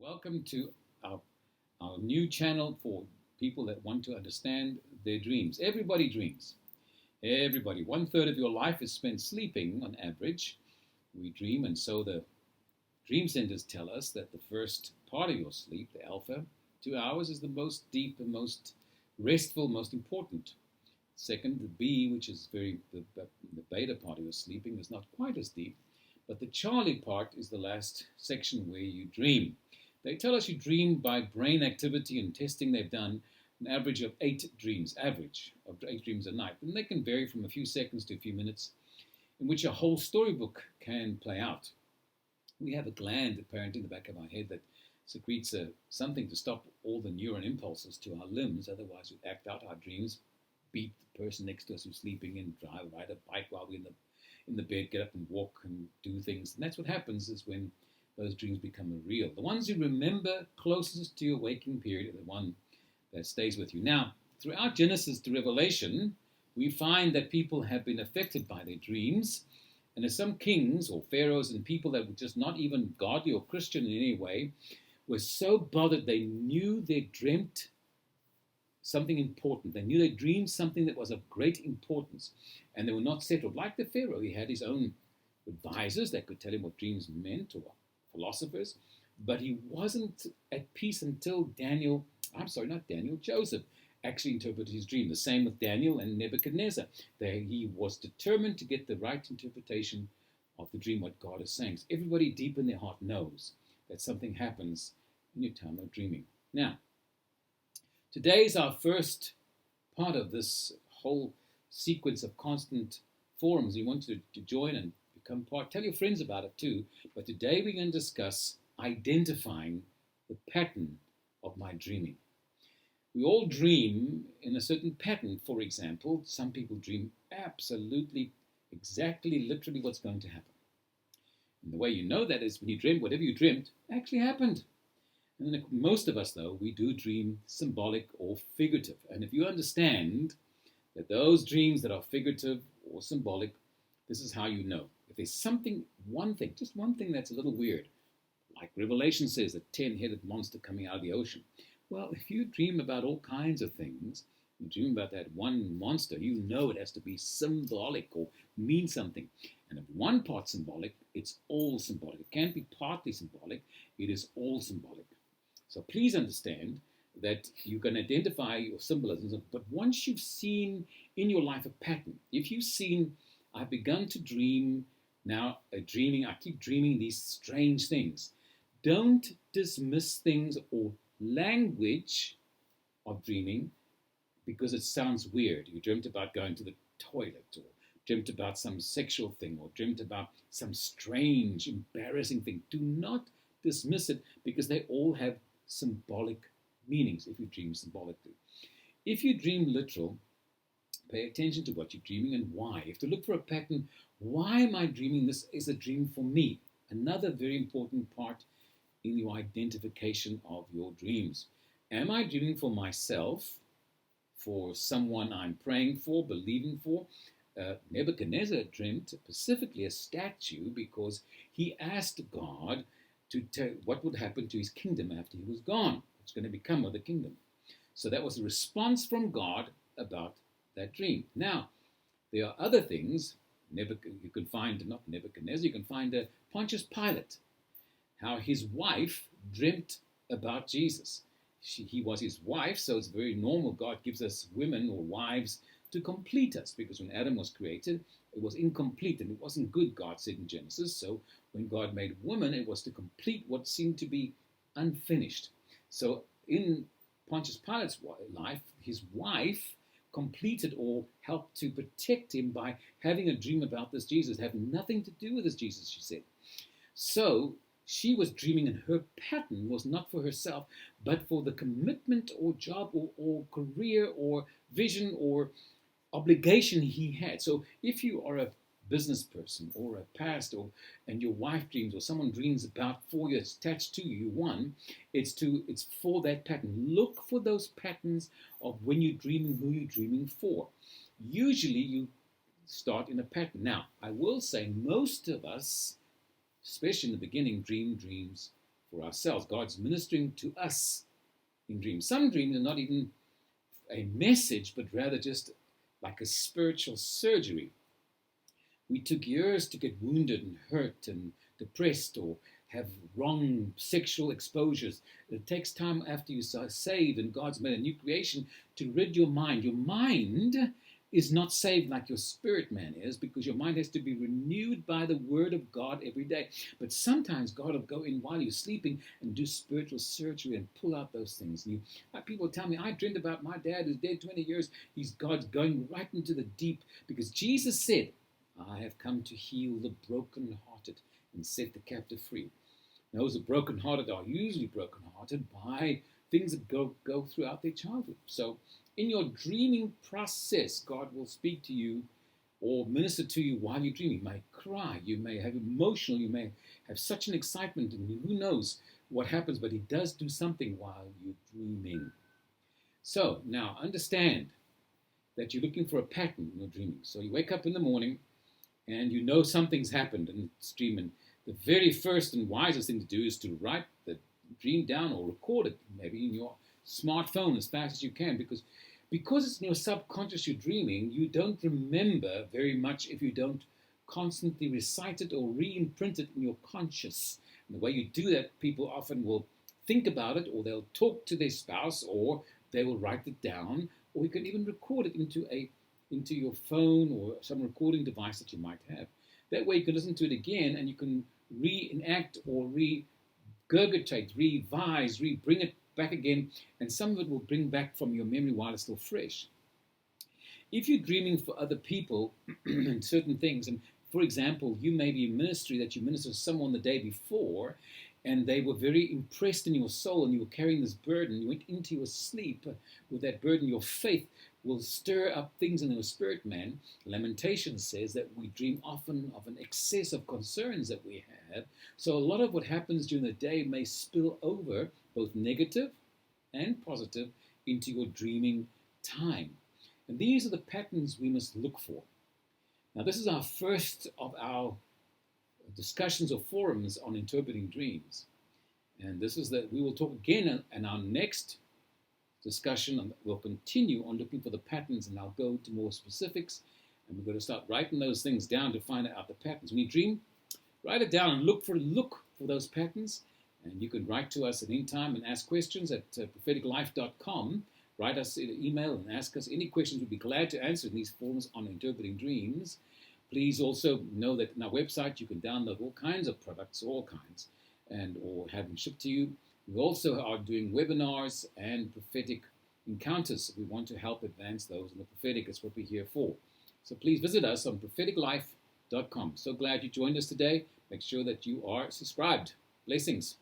Welcome to our, our new channel for people that want to understand their dreams. Everybody dreams. Everybody. 1/3 of your life is spent sleeping on average. We dream, and so the dream centers tell us that the first part of your sleep, the alpha, 2 hours, is the most deep and most restful, most important. Second, the B, which is the beta part of your sleeping, is not quite as deep, but the Charlie part is the last section where you dream. They tell us you dream by brain activity and testing they've done, an average of 8 dreams, a night. And they can vary from a few seconds to a few minutes, in which a whole storybook can play out. We have a gland apparently in the back of our head that secretes something to stop all the neuron impulses to our limbs. Otherwise, we'd act out our dreams, beat the person next to us who's sleeping, and ride a bike while we're in the bed, get up and walk and do things. And that's what happens is when those dreams become real. The ones you remember closest to your waking period are the one that stays with you. Now, throughout Genesis to Revelation, we find that people have been affected by their dreams. And there's some kings or pharaohs and people that were just not even godly or Christian in any way, were so bothered they knew they dreamt something important. They knew they dreamed something that was of great importance. And they were not settled. Like the Pharaoh, he had his own advisors that could tell him what dreams meant, or philosophers, but he wasn't at peace until Joseph actually interpreted his dream. The same with Daniel and Nebuchadnezzar. He was determined to get the right interpretation of the dream, what God is saying. So everybody deep in their heart knows that something happens in your time of dreaming. Now, today is our first part of this whole sequence of constant forums. We want you to join and become part. Tell your friends about it too. But today we're going to discuss identifying the pattern of my dreaming. We all dream in a certain pattern. For example, some people dream absolutely, exactly, literally what's going to happen. And the way you know that is when you dream, whatever you dreamt actually happened. And then most of us, though, we do dream symbolic or figurative. And if you understand that those dreams that are figurative or symbolic, this is how you know. If there's something, just one thing that's a little weird, like Revelation says, a 10-headed monster coming out of the ocean. Well, if you dream about all kinds of things, you dream about that one monster, you know it has to be symbolic or mean something. And if one part's symbolic, it's all symbolic. It can't be partly symbolic, it is all symbolic. So please understand that you can identify your symbolisms, but once you've seen in your life a pattern, if you've seen, I've begun to dream, I keep dreaming these strange things. Don't dismiss things or language of dreaming because it sounds weird. You dreamt about going to the toilet, or dreamt about some sexual thing, or dreamt about some strange, embarrassing thing. Do not dismiss it because they all have symbolic meanings if you dream symbolically. If you dream literal, pay attention to what you're dreaming and why. You have to look for a pattern. Why am I dreaming this is a dream for me? Another very important part in your identification of your dreams. Am I dreaming for myself, for someone I'm praying for, believing for? Nebuchadnezzar dreamt specifically a statue because he asked God to tell what would happen to his kingdom after he was gone. What's going to become of the kingdom? So that was a response from God about that dream. Now, there are other things. You can find, not Nebuchadnezzar, you can find Pontius Pilate, how his wife dreamt about Jesus. He was his wife, so it's very normal. God gives us women or wives to complete us, because when Adam was created, it was incomplete and it wasn't good, God said in Genesis. So when God made woman, it was to complete what seemed to be unfinished. So in Pontius Pilate's life, his wife completed or helped to protect him by having a dream about this Jesus. Have nothing to do with this Jesus, she said. So she was dreaming, and her pattern was not for herself, but for the commitment or job or career or vision or obligation he had. So if you are a business person or a pastor, and your wife dreams or someone dreams about for you, it's attached to you, it's for that pattern. Look for those patterns of when you're dreaming, who you're dreaming for. Usually you start in a pattern. Now, I will say most of us, especially in the beginning, dream dreams for ourselves. God's ministering to us in dreams. Some dreams are not even a message, but rather just like a spiritual surgery. We took years to get wounded and hurt and depressed or have wrong sexual exposures. It takes time after you are saved and God's made a new creation to rid your mind. Your mind is not saved like your spirit man is, because your mind has to be renewed by the word of God every day. But sometimes God will go in while you're sleeping and do spiritual surgery and pull out those things. And people tell me, I dreamed about my dad who's dead 20 years. God's going right into the deep, because Jesus said, I have come to heal the brokenhearted and set the captive free. Those who are brokenhearted are usually brokenhearted by things that go throughout their childhood. So in your dreaming process, God will speak to you or minister to you while you're dreaming. You may cry, you may have emotional, you may have such an excitement, and who knows what happens, but he does do something while you're dreaming. So now understand that you're looking for a pattern in your dreaming. So you wake up in the morning and you know something's happened in the dream, and the very first and wisest thing to do is to write the dream down or record it, maybe in your smartphone as fast as you can, because it's in your subconscious you're dreaming. You don't remember very much if you don't constantly recite it or re-imprint it in your conscious. And the way you do that, people often will think about it, or they'll talk to their spouse, or they will write it down, or you can even record it into your phone or some recording device that you might have. That way you can listen to it again and you can reenact or regurgitate, revise, bring it back again, and some of it will bring back from your memory while it's still fresh. If you're dreaming for other people and certain things, and for example, you may be in ministry that you ministered to someone the day before, and they were very impressed in your soul, and you were carrying this burden, you went into your sleep with that burden. Your faith will stir up things in your spirit man. Lamentation says that we dream often of an excess of concerns that we have. So a lot of what happens during the day may spill over, both negative and positive, into your dreaming time. And these are the patterns we must look for. Now, this is our first of our discussions or forums on interpreting dreams. And this is that we will talk again in our next discussion, and we'll continue on looking for the patterns, and I'll go to more specifics, and we're going to start writing those things down to find out the patterns. When you dream, write it down and look for those patterns, and you can write to us at any time and ask questions at propheticlife.com. Write us an email and ask us any questions. We'd be glad to answer in these forums on interpreting dreams. Please also know that on our website you can download all kinds of products, or have them shipped to you. We also are doing webinars and prophetic encounters. We want to help advance those in the prophetic. It's what we're here for. So please visit us on propheticlife.com. So glad you joined us today. Make sure that you are subscribed. Blessings.